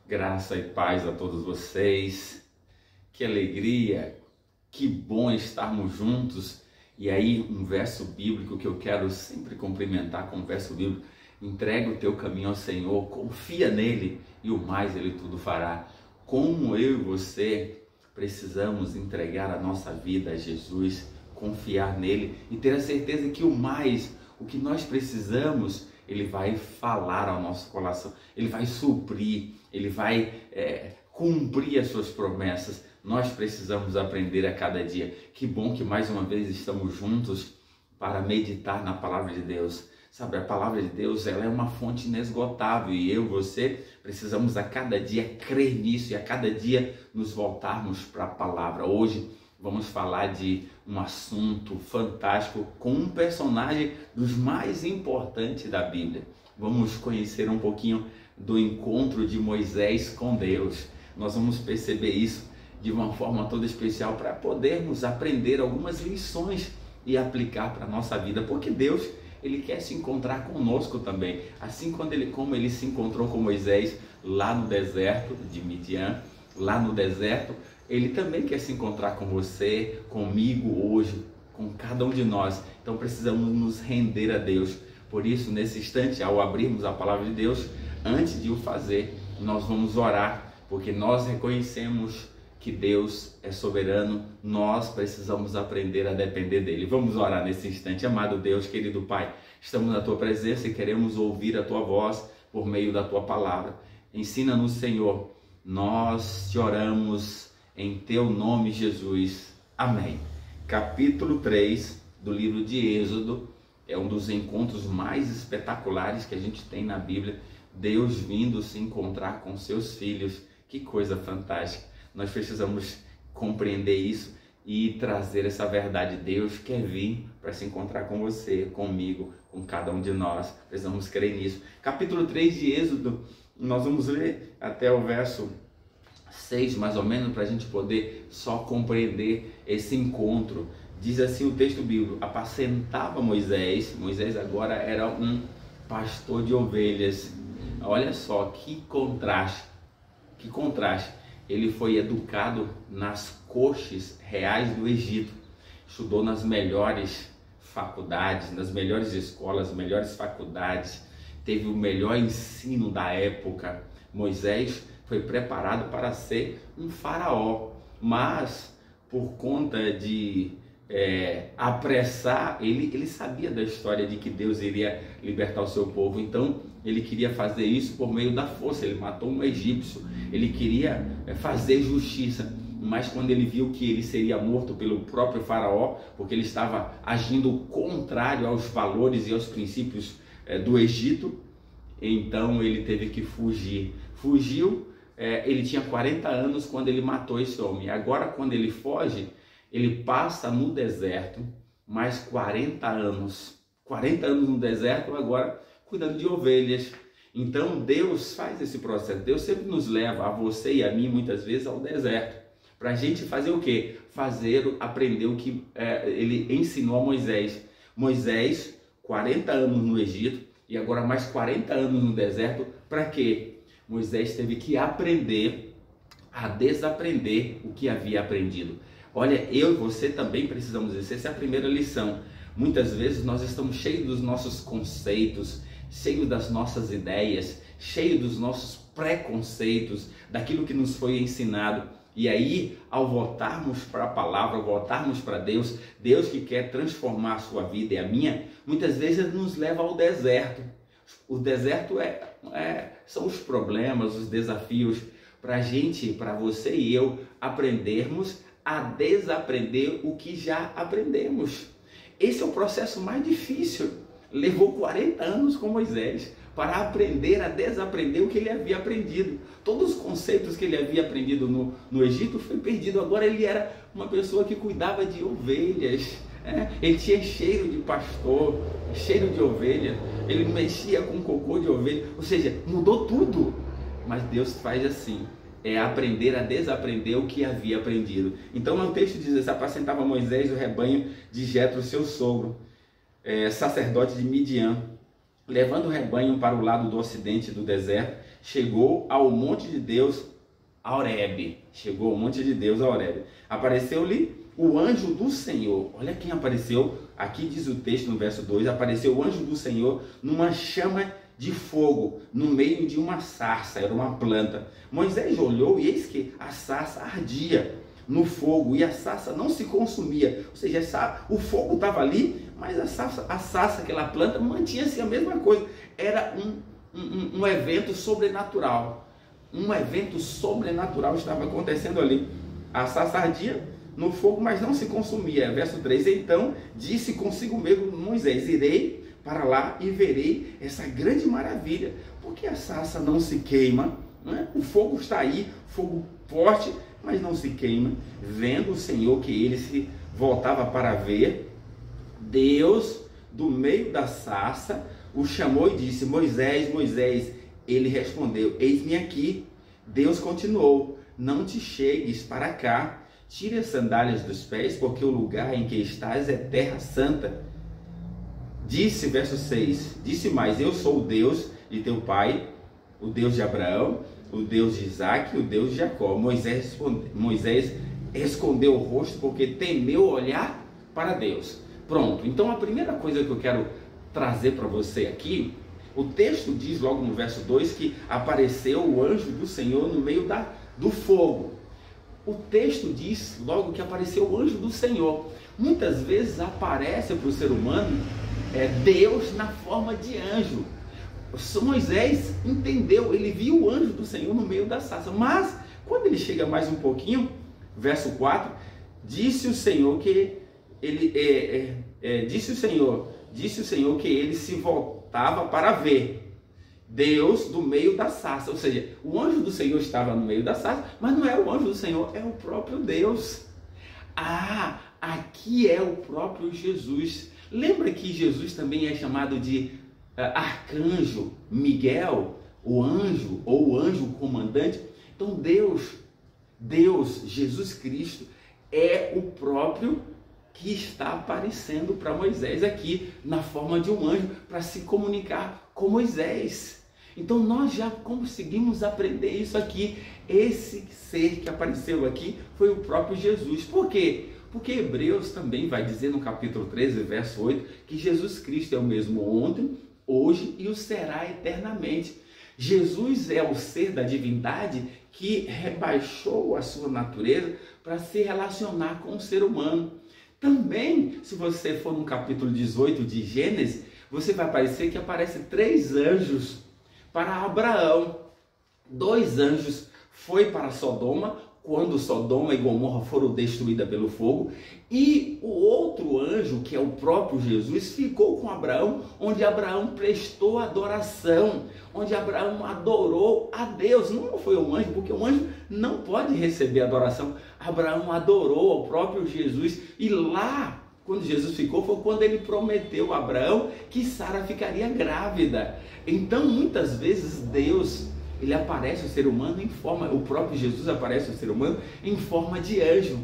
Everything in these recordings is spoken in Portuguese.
Graça e paz a todos vocês. Que alegria, que bom estarmos juntos. E aí, um verso bíblico que eu quero sempre cumprimentar com um verso bíblico: entrega o teu caminho ao Senhor, confia nele e o mais ele tudo fará. Como eu e você precisamos entregar a nossa vida a Jesus, confiar nele e ter a certeza que o que nós precisamos, ele vai falar ao nosso coração, ele vai suprir, ele vai cumprir as suas promessas. Nós precisamos aprender a cada dia. Que bom que mais uma vez estamos juntos para meditar na palavra de Deus. Sabe, a palavra de Deus, ela é uma fonte inesgotável e eu e você precisamos a cada dia crer nisso e a cada dia nos voltarmos para a palavra. Hoje vamos falar de um assunto fantástico com um personagem dos mais importantes da Bíblia. Vamos conhecer um pouquinho do encontro de Moisés com Deus. Nós vamos perceber isso de uma forma toda especial para podermos aprender algumas lições e aplicar para a nossa vida, porque Deus, ele quer se encontrar conosco também, assim como ele se encontrou com Moisés lá no deserto de Midian, lá no deserto, ele também quer se encontrar com você, comigo hoje, com cada um de nós. Então precisamos nos render a Deus. Por isso, nesse instante, ao abrirmos a palavra de Deus, antes de o fazer, nós vamos orar, porque nós reconhecemos que Deus é soberano, nós precisamos aprender a depender dele. Vamos orar nesse instante. Amado Deus, querido Pai, estamos na tua presença e queremos ouvir a tua voz por meio da tua palavra. Ensina-nos, Senhor, nós te oramos em teu nome, Jesus. Amém. Capítulo 3 do livro de Êxodo é um dos encontros mais espetaculares que a gente tem na Bíblia. Deus vindo se encontrar com seus filhos. Que coisa fantástica. Nós precisamos compreender isso e trazer essa verdade. Deus quer vir para se encontrar com você, comigo, com cada um de nós. Precisamos crer nisso. Capítulo 3 de Êxodo, nós vamos ler até o verso 6, mais ou menos, para a gente poder só compreender esse encontro. Diz assim o texto bíblico: apacentava Moisés agora era um pastor de ovelhas. Olha só, que contraste, que contraste. Ele foi educado nas cortes reais do Egito, estudou nas melhores faculdades, nas melhores escolas, melhores faculdades, teve o melhor ensino da época. Moisés foi preparado para ser um faraó, mas por conta de apressar, ele sabia da história de que Deus iria libertar o seu povo, então ele queria fazer isso por meio da força. Ele matou um egípcio, ele queria fazer justiça, mas quando ele viu que ele seria morto pelo próprio faraó, porque ele estava agindo contrário aos valores e aos princípios do Egito, então ele teve que fugir. Fugiu, ele tinha 40 anos quando ele matou esse homem. Agora, quando ele foge, ele passa no deserto mais 40 anos no deserto, agora cuidando de ovelhas. Então Deus faz esse processo. Deus sempre nos leva, a você e a mim, muitas vezes, ao deserto, para a gente fazer o quê? Aprender o que ele ensinou a Moisés. Moisés, 40 anos no Egito e agora mais 40 anos no deserto. Para quê? Moisés teve que aprender a desaprender o que havia aprendido. Olha, eu e você também precisamos disso. Essa é a primeira lição. Muitas vezes nós estamos cheios dos nossos conceitos, cheios das nossas ideias, cheios dos nossos preconceitos, daquilo que nos foi ensinado. E aí, ao voltarmos para a palavra, voltarmos para Deus, Deus que quer transformar a sua vida e a minha, muitas vezes nos leva ao deserto. O deserto são os problemas, os desafios, para a gente, para você e eu, aprendermos a desaprender o que já aprendemos. Esse é o processo mais difícil. Levou 40 anos com Moisés para aprender a desaprender o que ele havia aprendido. Todos os conceitos que ele havia aprendido no Egito foi perdido. Agora ele era uma pessoa que cuidava de ovelhas. Ele tinha cheiro de pastor, cheiro de ovelha. Ele mexia com cocô de ovelha. Ou seja, mudou tudo. Mas Deus faz assim. Aprender a desaprender o que havia aprendido. Então no texto diz assim: apacentava Moisés o rebanho de Jetro, seu sogro, sacerdote de Midian. levando o rebanho para o lado do ocidente do deserto, chegou ao monte de Deus, Horebe. Chegou ao monte de Deus, Horebe. Apareceu-lhe o anjo do Senhor. Olha quem apareceu. Aqui diz o texto no verso 2, apareceu o anjo do Senhor numa chama de fogo, no meio de uma sarça, era uma planta. Moisés olhou e eis que a sarça ardia no fogo e a sarça não se consumia. Ou seja, o fogo estava ali, mas a sarça, aquela planta, mantinha-se a mesma coisa. Era um evento sobrenatural. Um evento sobrenatural estava acontecendo ali. A sarça ardia no fogo, mas não se consumia. Verso 3, então disse consigo mesmo Moisés, irei para lá e verei essa grande maravilha, porque a sarça não se queima, não é? O fogo está aí, fogo forte, mas não se queima. Vendo o Senhor que ele se voltava para ver, Deus, do meio da sarça, o chamou e disse, Moisés, Moisés. Ele respondeu, eis-me aqui. Deus continuou, não te chegues para cá, tire as sandálias dos pés, porque o lugar em que estás é terra santa. Disse, verso 6, disse mais, eu sou o Deus de teu pai, o Deus de Abraão, o Deus de Isaque, o Deus de Jacó. Moisés escondeu o rosto porque temeu olhar para Deus. Pronto, então a primeira coisa que eu quero trazer para você aqui, o texto diz logo no verso 2 que apareceu o anjo do Senhor no meio do fogo. O texto diz logo que apareceu o anjo do Senhor. Muitas vezes aparece para o ser humano Deus na forma de anjo. Moisés entendeu, ele viu o anjo do Senhor no meio da sarça, mas quando ele chega mais um pouquinho, verso 4, disse o Senhor que ele se voltava para ver Deus do meio da sarça. Ou seja, o anjo do Senhor estava no meio da sarça, mas não é o anjo do Senhor, é o próprio Deus. Ah, aqui é o próprio Jesus. Lembra que Jesus também é chamado de arcanjo Miguel, o anjo ou o anjo comandante? Então Deus, Jesus Cristo, é o próprio que está aparecendo para Moisés aqui na forma de um anjo para se comunicar com Moisés. Então nós já conseguimos aprender isso aqui. Esse ser que apareceu aqui foi o próprio Jesus. Por quê? Porque Hebreus também vai dizer no capítulo 13, verso 8, que Jesus Cristo é o mesmo ontem, hoje e o será eternamente. Jesus é o ser da divindade que rebaixou a sua natureza para se relacionar com o ser humano. Também, se você for no capítulo 18 de Gênesis, você vai aparecer que aparecem 3 anjos para Abraão. 2 anjos foi para Sodoma, quando Sodoma e Gomorra foram destruídas pelo fogo, e o outro anjo, que é o próprio Jesus, ficou com Abraão, onde Abraão prestou adoração, onde Abraão adorou a Deus. Não foi um anjo, porque um anjo não pode receber adoração. Abraão adorou ao próprio Jesus, e lá, quando Jesus ficou, foi quando ele prometeu a Abraão que Sara ficaria grávida. Então, muitas vezes, Deus, ele aparece ao ser humano em forma, o próprio Jesus aparece ao ser humano em forma de anjo.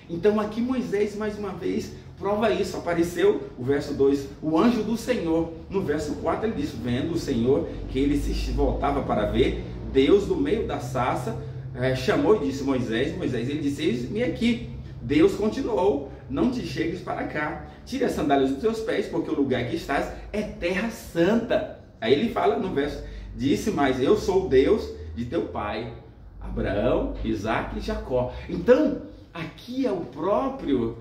Então aqui Moisés, mais uma vez, prova isso. Apareceu, o verso 2, o anjo do Senhor. No verso 4 ele diz, vendo o Senhor que ele se voltava para ver, Deus do meio da sarça chamou e disse, Moisés, ele disse, eis-me aqui. Deus continuou, não te chegues para cá, tire as sandálias dos teus pés, porque o lugar que estás é terra santa. Aí ele fala no verso, disse mais, eu sou o Deus de teu pai, Abraão, Isaque e Jacó. Então, aqui é o próprio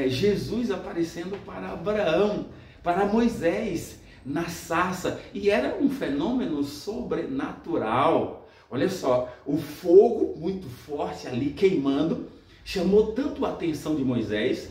Jesus aparecendo para Abraão, para Moisés, na sarça. E era um fenômeno sobrenatural. Olha só, o fogo muito forte ali queimando, chamou tanto a atenção de Moisés,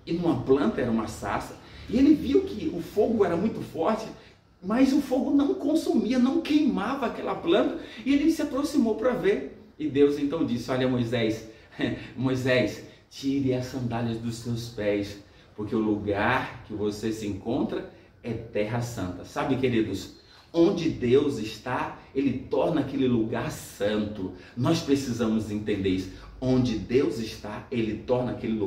e numa planta, era uma sarça, e ele viu que o fogo era muito forte, mas o fogo não consumia, não queimava aquela planta, e ele se aproximou para ver. E Deus então disse, olha Moisés, tire as sandálias dos teus pés, porque o lugar que você se encontra é terra santa. Sabe, queridos, onde Deus está, Ele torna aquele lugar santo. Nós precisamos entender isso. Onde Deus está, Ele torna aquele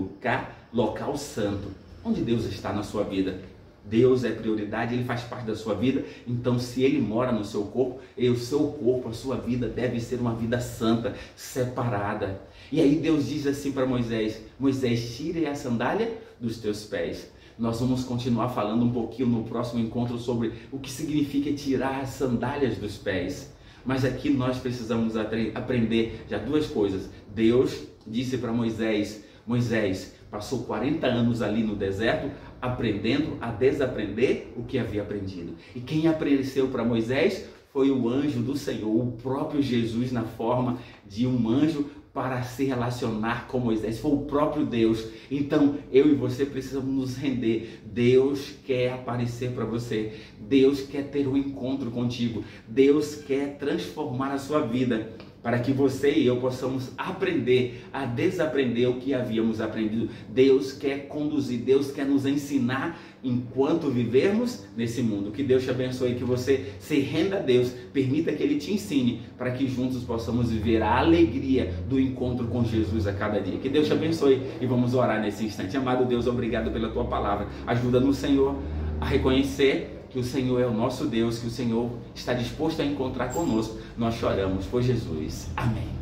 local santo. Onde Deus está na sua vida? Deus é prioridade, Ele faz parte da sua vida. Então, se Ele mora no seu corpo, o seu corpo, a sua vida deve ser uma vida santa, separada. E aí Deus diz assim para Moisés: Moisés, tire a sandália dos teus pés. Nós vamos continuar falando um pouquinho no próximo encontro sobre o que significa tirar as sandálias dos pés. Mas aqui nós precisamos aprender já duas coisas. Deus disse para Moisés: Moisés passou 40 anos ali no deserto aprendendo a desaprender o que havia aprendido. E quem apareceu para Moisés foi o anjo do Senhor, o próprio Jesus na forma de um anjo para se relacionar com Moisés. Foi o próprio Deus. Então eu e você precisamos nos render. Deus quer aparecer para você. Deus quer ter um encontro contigo. Deus quer transformar a sua vida, para que você e eu possamos aprender a desaprender o que havíamos aprendido. Deus quer conduzir, Deus quer nos ensinar enquanto vivermos nesse mundo. Que Deus te abençoe, que você se renda a Deus, permita que Ele te ensine, para que juntos possamos viver a alegria do encontro com Jesus a cada dia. Que Deus te abençoe e vamos orar nesse instante. Amado Deus, obrigado pela Tua palavra. Ajuda-nos, Senhor, a reconhecer que o Senhor é o nosso Deus, que o Senhor está disposto a encontrar conosco. Nós choramos por Jesus. Amém.